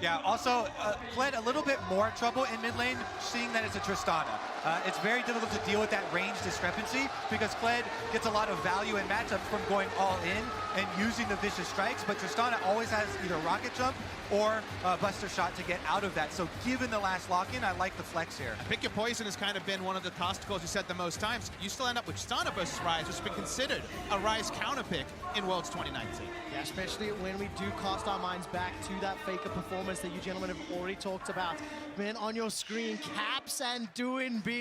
Yeah, also, Fled a little bit more trouble in mid lane, seeing that it's a Tristana. It's very difficult to deal with that range discrepancy because Fled gets a lot of value in matchups from going all in and using the vicious strikes, but Tristana always has either rocket jump or buster shot to get out of that. So given the last lock-in, I like the flex here. Pick your poison has kind of been one of the cast calls you said the most times. You still end up with Tristana versus Ryze, which has been considered a Ryze counter pick in Worlds 2019. Yeah, especially when we do cast our minds back to that Faker performance that you gentlemen have already talked about. Man, on your screen, Caps and Doin B.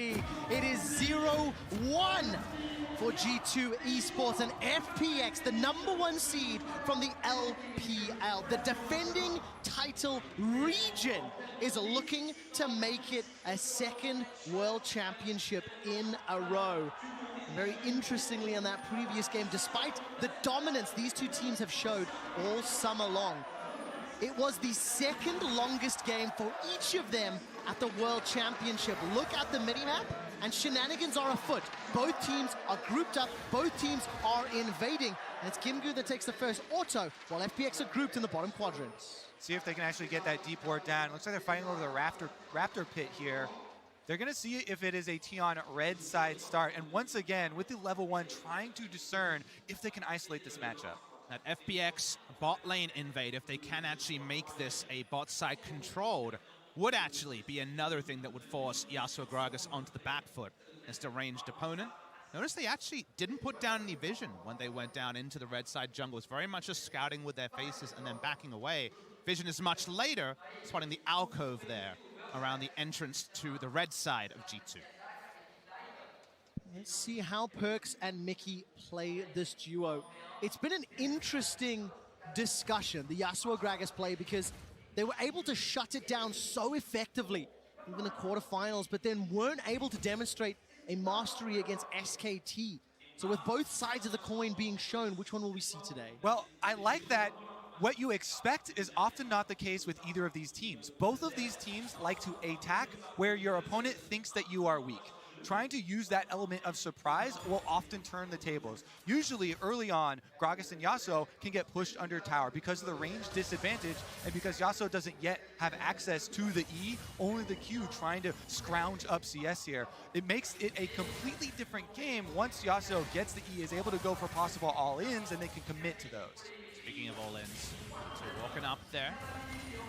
It is 0-1 for G2 Esports and FPX, the #1 seed from the LPL. The defending title region is looking to make it a second world championship in a row. Very interestingly, in that previous game, despite the dominance these two teams have showed all summer long, it was the second longest game for each of them at the World Championship. Look at the minimap, and shenanigans are afoot. Both teams are grouped up, both teams are invading, and it's Gimgu that takes the first auto, while FPX are grouped in the bottom quadrant. See if they can actually get that deep ward down. Looks like they're fighting over the Raptor pit here. They're going to see if it is a Tion red side start, and once again, with the level 1, trying to discern if they can isolate this matchup. That FPX bot lane invade, if they can actually make this a bot side controlled, would actually be another thing that would force Yasuo Gragas onto the back foot as the ranged opponent. Notice they actually didn't put down any vision when they went down into the red side jungle. It's very much just scouting with their faces and then backing away. Vision is much later, spotting the alcove there around the entrance to the red side of G2. Let's see how Perks and Mickey play this duo. It's been an interesting discussion, the Yasuo Gragas play, because they were able to shut it down so effectively, even the quarterfinals, but then weren't able to demonstrate a mastery against SKT. So with both sides of the coin being shown, which one will we see today? Well, I like that what you expect is often not the case with either of these teams. Both of these teams like to attack where your opponent thinks that you are weak. Trying to use that element of surprise will often turn the tables. Usually, early on, Gragas and Yasuo can get pushed under tower because of the range disadvantage and because Yasuo doesn't yet have access to the E, only the Q trying to scrounge up CS here. It makes it a completely different game once Yasuo gets the E, is able to go for possible all-ins, and they can commit to those. Speaking of all-ins, so walking up there.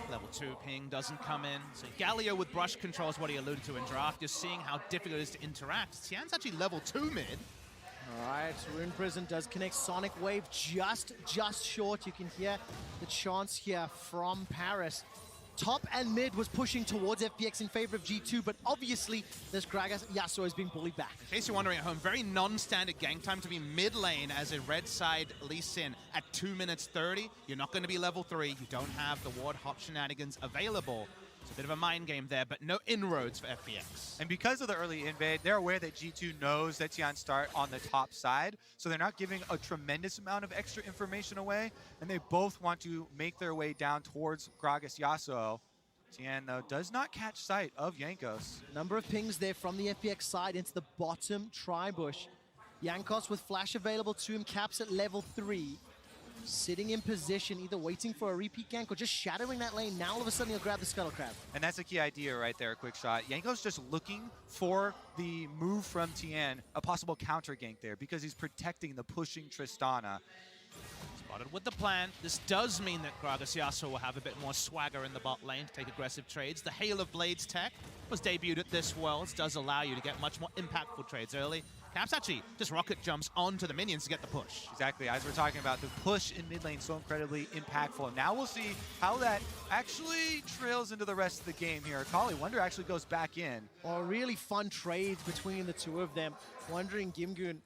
Level 2 ping doesn't come in. So Galio with brush control is what he alluded to in draft. Just seeing how difficult it is to interact. Tian's actually level 2 mid. All right, Rune Prison does connect Sonic Wave just short. You can hear the chants here from Paris. Top and mid was pushing towards FPX in favor of G2, but obviously this Gragas Yasuo is being bullied back. In case you're wondering at home, very non-standard gank time to be mid lane as a red side Lee Sin at 2 minutes 30. You're not going to be level 3. You don't have the ward hop shenanigans available. It's a bit of a mind game there, but no inroads for FPX. And because of the early invade, they're aware that G2 knows that Tian start on the top side, so they're not giving a tremendous amount of extra information away, and they both want to make their way down towards Gragas Yasuo. Tian, though, does not catch sight of Jankos. Number of pings there from the FPX side into the bottom tri-bush. Jankos with flash available to him, Caps at level 3. Sitting in position, either waiting for a repeat gank or just shadowing that lane. Now all of a sudden he'll grab the Scuttle Crab. And that's a key idea right there, a quick shot. Jankos just looking for the move from Tian, a possible counter gank there, because he's protecting the pushing Tristana. Spotted with the plan. This does mean that Gragas Yasuo will have a bit more swagger in the bot lane to take aggressive trades. The Hail of Blades tech was debuted at this Worlds, does allow you to get much more impactful trades early. Caps actually just rocket jumps onto the minions to get the push. Exactly, as we're talking about, the push in mid lane so incredibly impactful. Now we'll see how that actually trails into the rest of the game here. Kali Wonder actually goes back in. Oh, really fun trades between the two of them. Wonder and Gimgun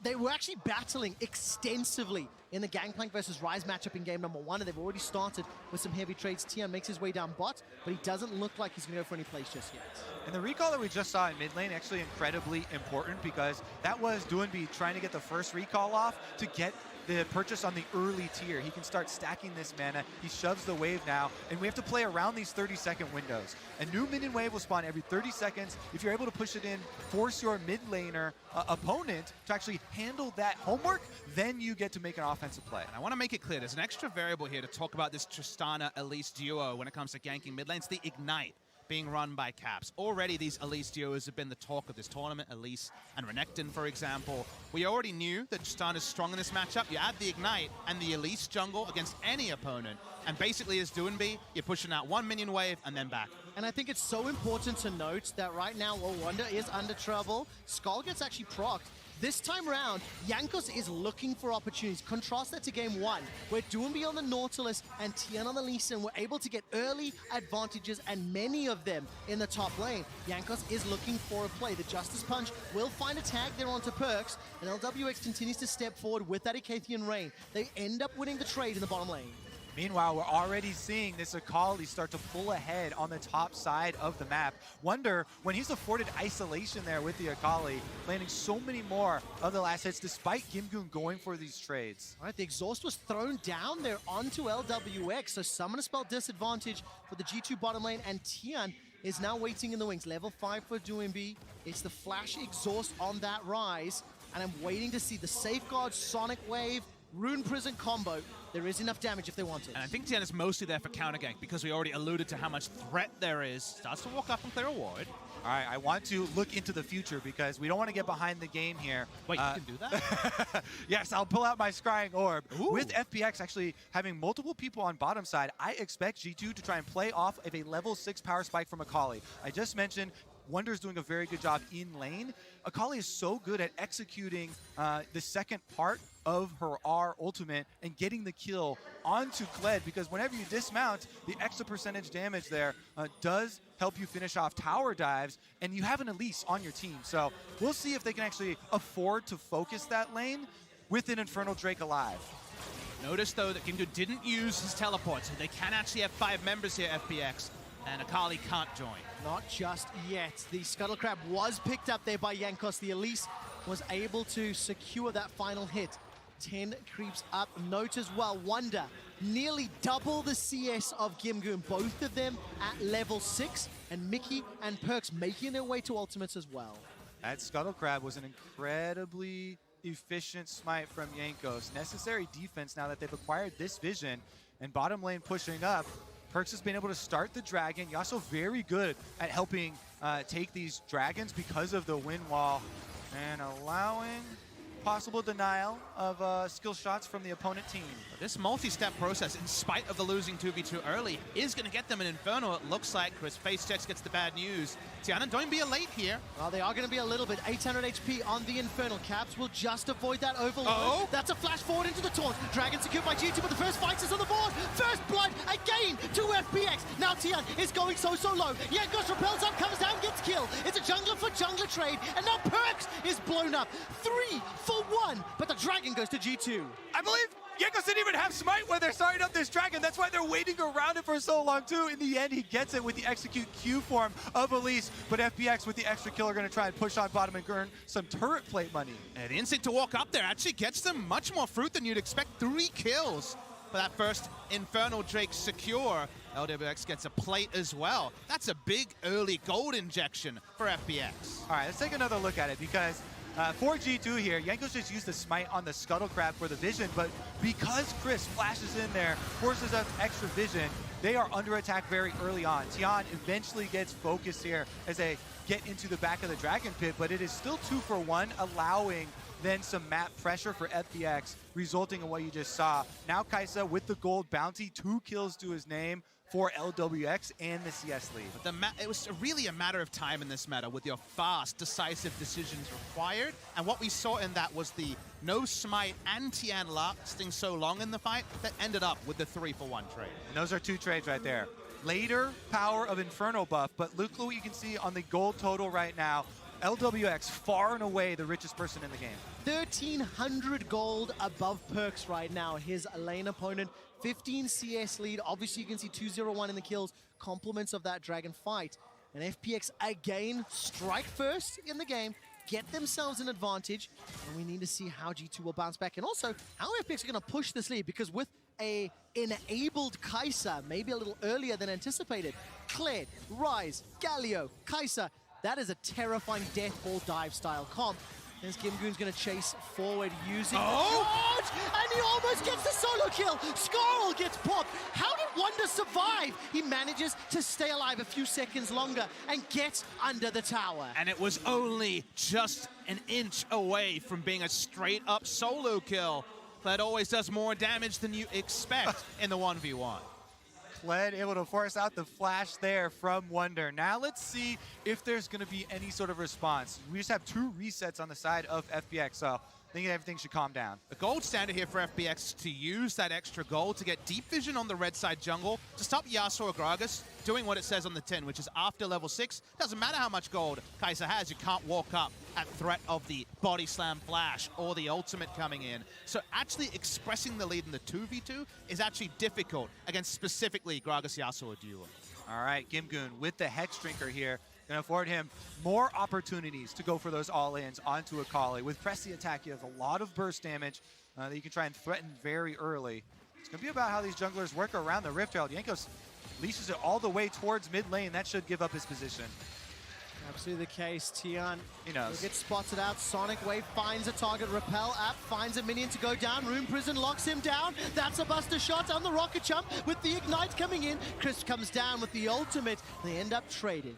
they were actually battling extensively in the Gangplank versus Ryze matchup in game number 1, and they've already started with some heavy trades. Tian makes his way down bot, but he doesn't look like he's going to go for any plays just yet. And the recall that we just saw in mid lane actually incredibly important because that was Doinb trying to get the first recall off to get the purchase on the early tier. He can start stacking this mana. He shoves the wave now, and we have to play around these 30-second windows. A new minion wave will spawn every 30 seconds. If you're able to push it in, force your mid laner opponent to actually handle that homework, then you get to make an offensive play. And I want to make it clear, there's an extra variable here to talk about this Tristana-Elise duo when it comes to ganking mid lanes, the Ignite being run by Caps. Already these Elise duos have been the talk of this tournament, Elise and Renekton, for example. We already knew that Tristana's strong in this matchup. You add the Ignite and the Elise jungle against any opponent, and basically as Doinb, you're pushing out one minion wave and then back. And I think it's so important to note that right now, Wonder is under trouble. Skull gets actually procced. This time around, Jankos is looking for opportunities. Contrast that to game 1, where Doinb on the Nautilus and Tian on the Lee Sin were able to get early advantages, and many of them in the top lane. Jankos is looking for a play. The Justice Punch will find a tag there onto Perks, and LWX continues to step forward with that Icathian Rain. They end up winning the trade in the bottom lane. Meanwhile, we're already seeing this Akali start to pull ahead on the top side of the map. Wonder, when he's afforded isolation there with the Akali, landing so many more of the last hits despite Gimgoon going for these trades. All right, the exhaust was thrown down there onto LWX, so summon a spell disadvantage for the G2 bottom lane, and Tian is now waiting in the wings. Level 5 for Doinb. It's the flash exhaust on that rise, and I'm waiting to see the Safeguard Sonic Wave Rune Prison combo. There is enough damage if they want it. And I think Tian is mostly there for counter gank because we already alluded to how much threat there is. Starts to walk up and clear a ward. All right, I want to look into the future because we don't want to get behind the game here. Wait, you can do that? Yes, I'll pull out my Scrying Orb. Ooh. With FPX actually having multiple people on bottom side, I expect G2 to try and play off of a level 6 power spike from Akali. I just mentioned Wonder's doing a very good job in lane. Akali is so good at executing the second part of her R ultimate and getting the kill onto Kled, because whenever you dismount, the extra percentage damage there does help you finish off tower dives, and you have an Elise on your team. So we'll see if they can actually afford to focus that lane with an Infernal Drake alive. Notice, though, that Gimgoon didn't use his teleport, so they can actually have 5 members here, FPX, and Akali can't join. Not just yet. The Scuttle Crab was picked up there by Jankos. The Elise was able to secure that final hit. 10 creeps up. Note as well, Wonder, nearly double the CS of Gimgoon. Both of them at level 6, and Mickey and Perks making their way to ultimates as well. That Scuttle Crab was an incredibly efficient smite from Jankos. Necessary defense now that they've acquired this vision, and bottom lane pushing up. Perks has been able to start the dragon. Yasuo very good at helping take these dragons because of the wind wall and allowing possible denial of skill shots from the opponent team. This multi-step process, in spite of the losing 2v2 early, is going to get them an Inferno, it looks like. Chris Face checks gets the bad news. Tiana, don't be a late here. Well, they are going to be a little bit. 800 HP on the Infernal. Caps will just avoid that overload. Uh-oh. That's a flash forward into the taunt. Dragon secured by G2, but the first fight is on the board. First blood again to FPX. Now Tian is going so low. Jankos repels up, comes down, gets killed. It's a jungler for jungler trade, and now Perks is blown up. 3 for 1, but the dragon goes to G2. I believe Jankos didn't even have smite when they're starting up this dragon. That's why they're waiting around it for so long too. In the end, he gets it with the execute Q form of Elise, but FPX with the extra kill are going to try and push on bottom and earn some turret plate money. And the instinct to walk up there actually gets them much more fruit than you'd expect. 3 kills for that first Infernal Drake secure. LWX gets a plate as well. That's a big early gold injection for FPX. All right, let's take another look at it because for G2 here, Jankos just used the smite on the Scuttle Crab for the vision, but because Chris flashes in there, forces up extra vision, they are under attack very early on. Tian eventually gets focused here as they get into the back of the Dragon Pit, but it is still 2 for 1, allowing then some map pressure for FPX, resulting in what you just saw. Now Kaisa with the gold bounty, 2 kills to his name for LWX and the CS lead. But it was really a matter of time in this meta with your fast, decisive decisions required. And what we saw in that was the no smite and Tian lasting so long in the fight that ended up with the 3 for 1 trade. And those are 2 trades right there. Later power of Inferno buff, but look what you can see on the gold total right now. LWX far and away the richest person in the game. 1,300 gold above Perks right now. His lane opponent, 15 CS lead. Obviously, you can see 201 in the kills, compliments of that dragon fight. And FPX again strike first in the game, get themselves an advantage, and we need to see how G2 will bounce back, and also how FPX are going to push this lead, because with a enabled Kai'Sa, maybe a little earlier than anticipated, Kled, Rise, Galio, Kai'Sa, that is a terrifying death ball dive style comp. As Gimgoon's going to chase forward using the charge, and he almost gets the solo kill. Skarl gets popped. How did Wonder survive? He manages to stay alive a few seconds longer and gets under the tower. And it was only just an inch away from being a straight up solo kill. That always does more damage than you expect in the 1v1. Kled able to force out the flash there from Wonder. Now let's see if there's going to be any sort of response. We just have 2 resets on the side of FPX, so I think everything should calm down. The gold standard here for FPX to use that extra gold to get deep vision on the red side jungle to stop Yasuo or Gragas doing what it says on the tin, which is after level 6, doesn't matter how much gold Kai'Sa has, you can't walk up at threat of the body slam flash or the ultimate coming in. So actually expressing the lead in the 2v2 is actually difficult against specifically Gragas Yasuo duo. All right, Gimgoon with the Hex Drinker here, going to afford him more opportunities to go for those all-ins onto Akali. With Press the Attack, you have a lot of burst damage that you can try and threaten very early. It's going to be about how these junglers work around the Rift Herald. Jankos leashes it all the way towards mid lane. That should give up his position. Absolutely the case. Tian knows. will get spotted out. Sonic Wave finds a target. Repel app finds a minion to go down. Rune Prison locks him down. That's a buster shot on the rocket jump with the ignite coming in. Crisp comes down with the ultimate. They end up trading.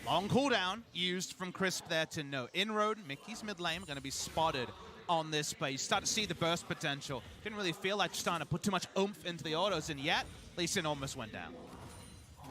Long cooldown used from Crisp there to no inroad. Mickey's mid lane going to be spotted on this space. Start to see the burst potential. Didn't really feel like starting to put too much oomph into the autos, and yet Lee Sin almost went down.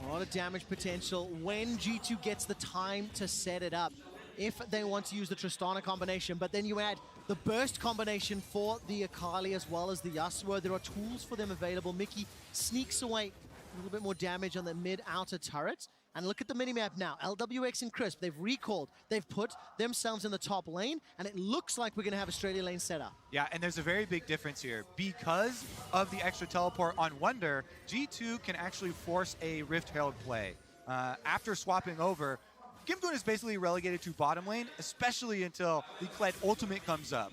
A lot of damage potential when G2 gets the time to set it up. If they want to use the Tristana combination, but then you add the burst combination for the Akali as well as the Yasuo. There are tools for them available. Mickey sneaks away a little bit more damage on the mid-outer turret. And look at the minimap now. LWX and Crisp, they've recalled. They've put themselves in the top lane, and it looks like we're going to have Australia lane set up. Yeah, and there's a very big difference here. Because of the extra teleport on Wonder, G2 can actually force a Rift Herald play. After swapping over, Gimgoon is basically relegated to bottom lane, especially until the Kled ultimate comes up.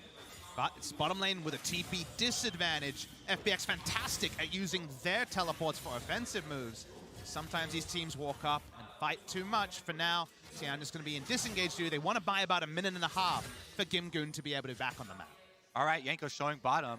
But it's bottom lane with a TP disadvantage. FPX fantastic at using their teleports for offensive moves. Sometimes these teams walk up and fight too much. For now, Tian is going to be in disengage duty. They want to buy about 1.5 minutes for Gimgoon to be able to be back on the map. All right, Yanko showing bottom.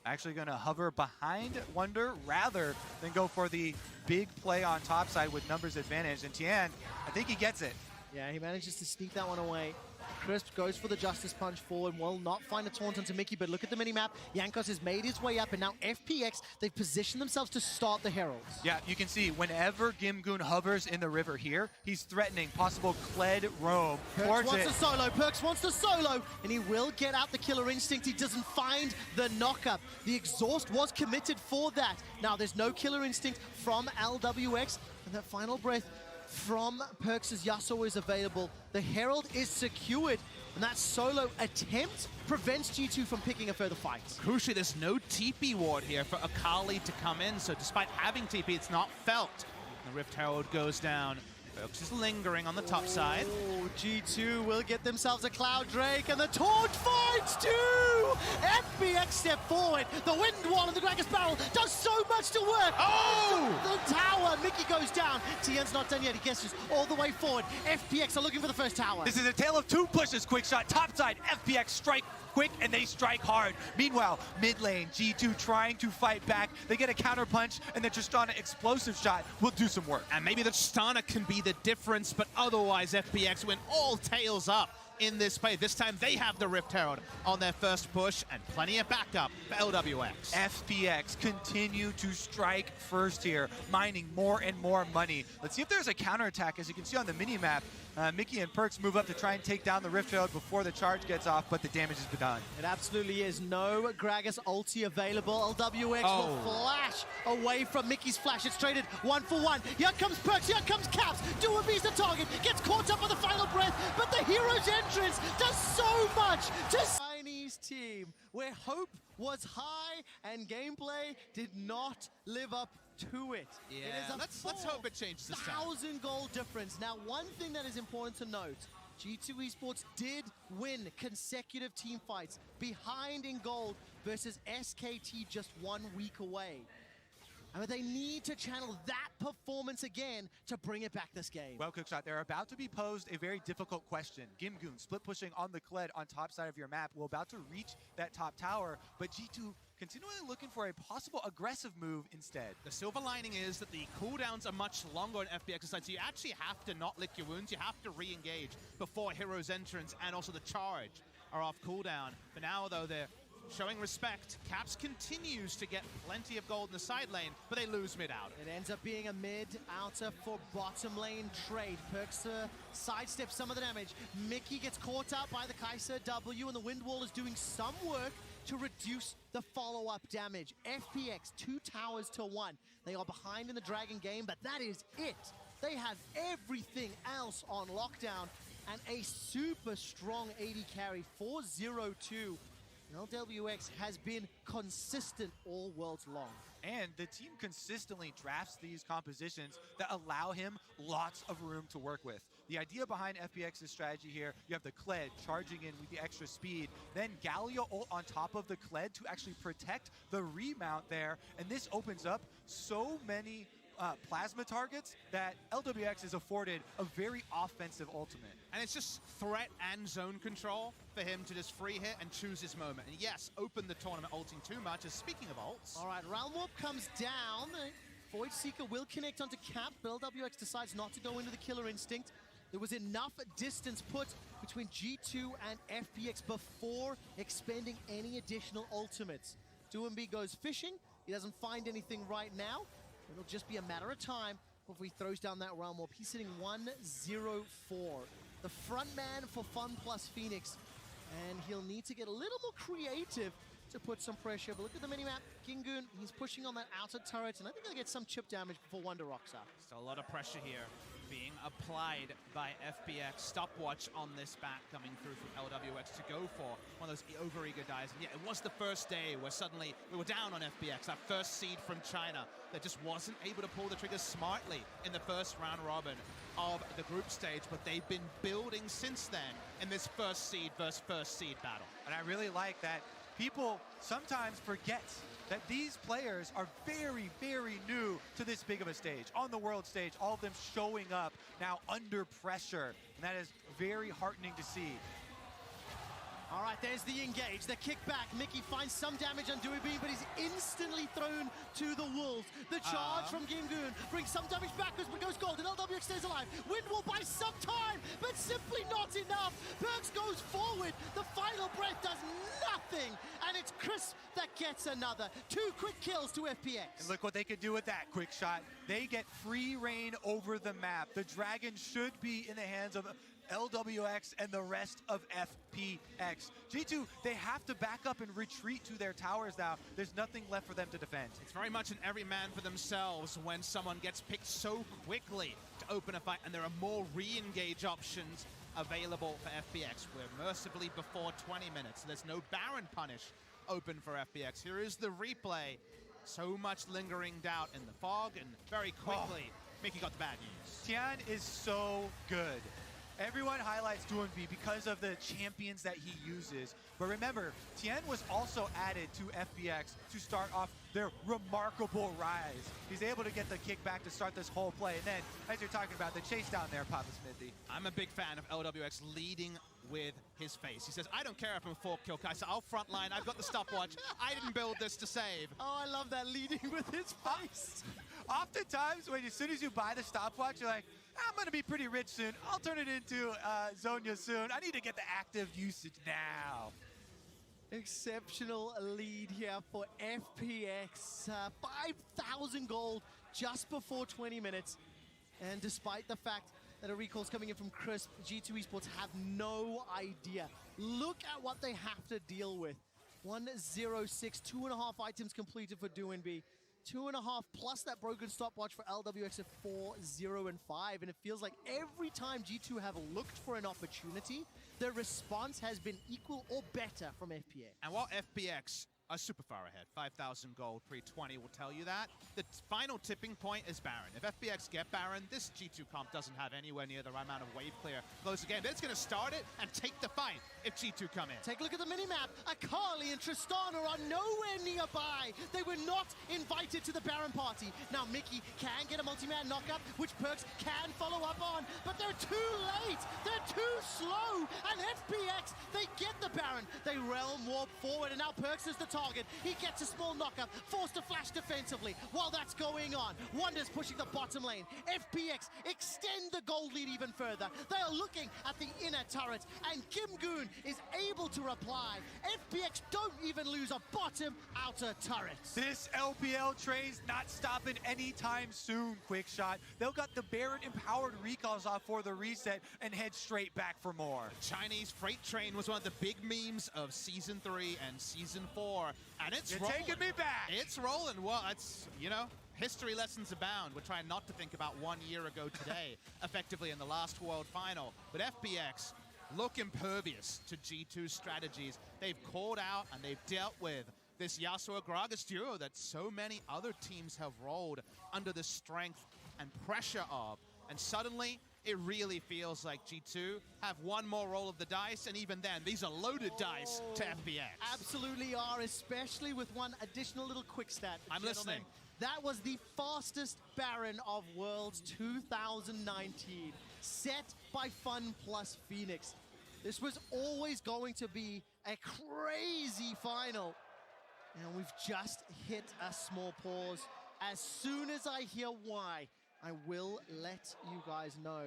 Actually going to hover behind Wonder rather than go for the big play on top side with numbers advantage. And Tian, I think he gets it. Yeah, he manages to sneak that one away. Crisp goes for the Justice Punch forward, will not find a taunt onto Mickey, but look at the minimap. Jankos has made his way up, and now FPX, they've positioned themselves to start the Heralds. Yeah, you can see whenever Gimgoon hovers in the river here, he's threatening possible Kled roam towards it. Perks wants the solo, and he will get out the Killer Instinct. He doesn't find the knockup. The exhaust was committed for that. Now there's no Killer Instinct from LWX, and that final breath from Perks' Yasuo is available. The Herald is secured, and that solo attempt prevents G2 from picking a further fight. Crucially, there's no TP ward here for Akali to come in, so despite having TP, it's not felt. The Rift Herald goes down. Perks is lingering on the top side. Oh, G2 will get themselves a Cloud Drake, and the Taunt finds two! FPX step forward. The Wind Wall and the Gragas Barrel does so much to work. Oh! The tower, Mickey goes down. Tian's not done yet. He gestures all the way forward. FPX are looking for the first tower. This is a tale of 2 pushes. Quick shot, top side. FPX strike quick, and they strike hard. Meanwhile, mid lane, G2 trying to fight back. They get a counter punch, and the Tristana explosive shot will do some work. And maybe the Tristana can be the difference, but otherwise FPX went all tails up in this play. This time they have the Rift Herald on their first push, and plenty of backup for LWX. FPX continue to strike first here, mining more and more money. Let's see if there's a counterattack. As you can see on the mini-map, Mickey and Perks move up to try and take down the Rift Herald before the charge gets off, but the damage has been done. It absolutely is. No Gragas ulti available. LWX will flash away from Mickey's flash. It's traded 1-for-1. Here comes Perks, here comes Caps. Do a beast the target, gets caught up on the final breath, but the hero's entrance does so much to Chinese team, where hope was high and gameplay did not live up to it. Yeah, let's hope it changes this time. 1,000 goal difference. Now, one thing that is important to note, G2 Esports did win consecutive team fights behind in gold versus SKT just 1 week away. And they need to channel that performance again to bring it back this game. Well, Cookshot, they're about to be posed a very difficult question. Gimgoon split pushing on the Kled on top side of your map. We're about to reach that top tower, but G2 continually looking for a possible aggressive move instead. The silver lining is that the cooldowns are much longer on FPX's side, so you actually have to not lick your wounds. You have to re-engage before Hero's entrance and also the charge are off cooldown. But now, though, they're showing respect. Caps continues to get plenty of gold in the side lane, but they lose mid out. It ends up being a mid-outer for bottom lane trade. Perks sidestep some of the damage. Mickey gets caught up by the Kaiser W, and the Wind Wall is doing some work to reduce the follow-up damage. FPX 2 towers to 1. They are behind in the Dragon game, but that is it. They have everything else on lockdown, and a super strong AD carry 4-0-2. LWX has been consistent all worlds long. And the team consistently drafts these compositions that allow him lots of room to work with. The idea behind FPX's strategy here, you have the Kled charging in with the extra speed, then Galio ult on top of the Kled to actually protect the remount there, and this opens up so many plasma targets that LWX is afforded a very offensive ultimate. And it's just threat and zone control for him to just free hit and choose his moment. And yes, open the tournament ulting too much, as speaking of ults. All right, Realm Warp comes down. Void Seeker will connect onto Cap, but LWX decides not to go into the Killer Instinct. There was enough distance put between G2 and FPX before expending any additional ultimates. Doumbé goes fishing. He doesn't find anything right now. It'll just be a matter of time before he throws down that Realm Warp. He's sitting 1-0-4. The front man for FunPlus Phoenix, and he'll need to get a little more creative to put some pressure. But look at the minimap. Gingoon, he's pushing on that outer turret, and I think he'll get some chip damage before Wonder rocks up. Still a lot of pressure here being applied by FPX. Stopwatch on this back coming through from LWX to go for one of those overeager dives. And yeah, it was the first day where suddenly we were down on FPX, that first seed from China that just wasn't able to pull the trigger smartly in the first round robin of the group stage, but they've been building since then in this first seed versus first seed battle. And I really like that people sometimes forget that these players are very, very new to this big of a stage. On the world stage, all of them showing up now under pressure, and that is very heartening to see. All right, there's the engage, the kickback. Mickey finds some damage on Doumbé, but he's instantly thrown to the wolves. The charge from Gingoon brings some damage backwards, but goes gold, and LWX stays alive. Wind will buy some time, but simply not enough. Perks goes forward. The final breath does nothing, and it's Chris that gets another. 2 quick kills to FPX. And look what they could do with that quick shot. They get free reign over the map. The Dragon should be in the hands of LWX and the rest of FPX. G2, they have to back up and retreat to their towers now. There's nothing left for them to defend. It's very much an every man for themselves when someone gets picked so quickly to open a fight, and there are more re-engage options available for FPX. We're mercifully before 20 minutes. There's no Baron punish open for FPX. Here is the replay. So much lingering doubt in the fog, and very quickly, Mickey got the bad news. Tian is so good. Everyone highlights Doumbé because of the champions that he uses. But remember, Tian was also added to FPX to start off their remarkable rise. He's able to get the kickback to start this whole play. And then, as you're talking about, the chase down there, Papa Smithy. I'm a big fan of LWX leading with his face. He says, I don't care if I'm a 4-kill Kaiser. I'll frontline. I've got the stopwatch. I didn't build this to save. Oh, I love that, leading with his face. Oftentimes, as soon as you buy the stopwatch, you're like, I'm going to be pretty rich soon. I'll turn it into Zonya soon. I need to get the active usage now. Exceptional lead here for FPX. 5,000 gold just before 20 minutes. And despite the fact that a recall's coming in from Crisp, G2 Esports have no idea. Look at what they have to deal with. 1-0-6, 2.5 items completed for Doumbé. 2.5 plus that broken stopwatch for LWX at 4-0-5. And it feels like every time G2 have looked for an opportunity, their response has been equal or better from FPX. And while FPX are super far ahead. 5,000 gold, pre-20 will tell you that. The final tipping point is Baron. If FPX get Baron, this G2 comp doesn't have anywhere near the right amount of wave clear close the game. But it's going to start it and take the fight if G2 come in. Take a look at the minimap. Akali and Tristana are nowhere nearby. They were not invited to the Baron party. Now Mickey can get a multi-man knockup, which Perks can follow up on, but they're too late. They're too slow. And FPX, they get the Baron. They realm warp forward, and now Perks is the target. He gets a small knockup, forced to flash defensively. While that's going on, Wonder's pushing the bottom lane. FPX extend the gold lead even further. They are looking at the inner turret, and Kim Goon is able to reply. FPX don't even lose a bottom outer turret. This LPL train's not stopping anytime soon, Quick Shot. They'll got the Baron empowered recalls off for the reset and head straight back for more. Chinese freight train was one of the big memes of Season 3 and Season 4, and it's You're rolling. taking me back. It's rolling. Well, it's, you know, history lessons abound. We're trying not to think about 1 year ago today, effectively in the last World Final. But FPX look impervious to G2's strategies. They've called out and they've dealt with this Yasuo Gragas duo that so many other teams have rolled under the strength and pressure of. And suddenly, it really feels like G2 have one more roll of the dice, and even then, these are loaded dice to FPX. Absolutely are, especially with one additional little quick stat. I'm listening. That was the fastest Baron of Worlds 2019, set by FunPlus Phoenix. This was always going to be a crazy final, and we've just hit a small pause. As soon as I hear why, I will let you guys know.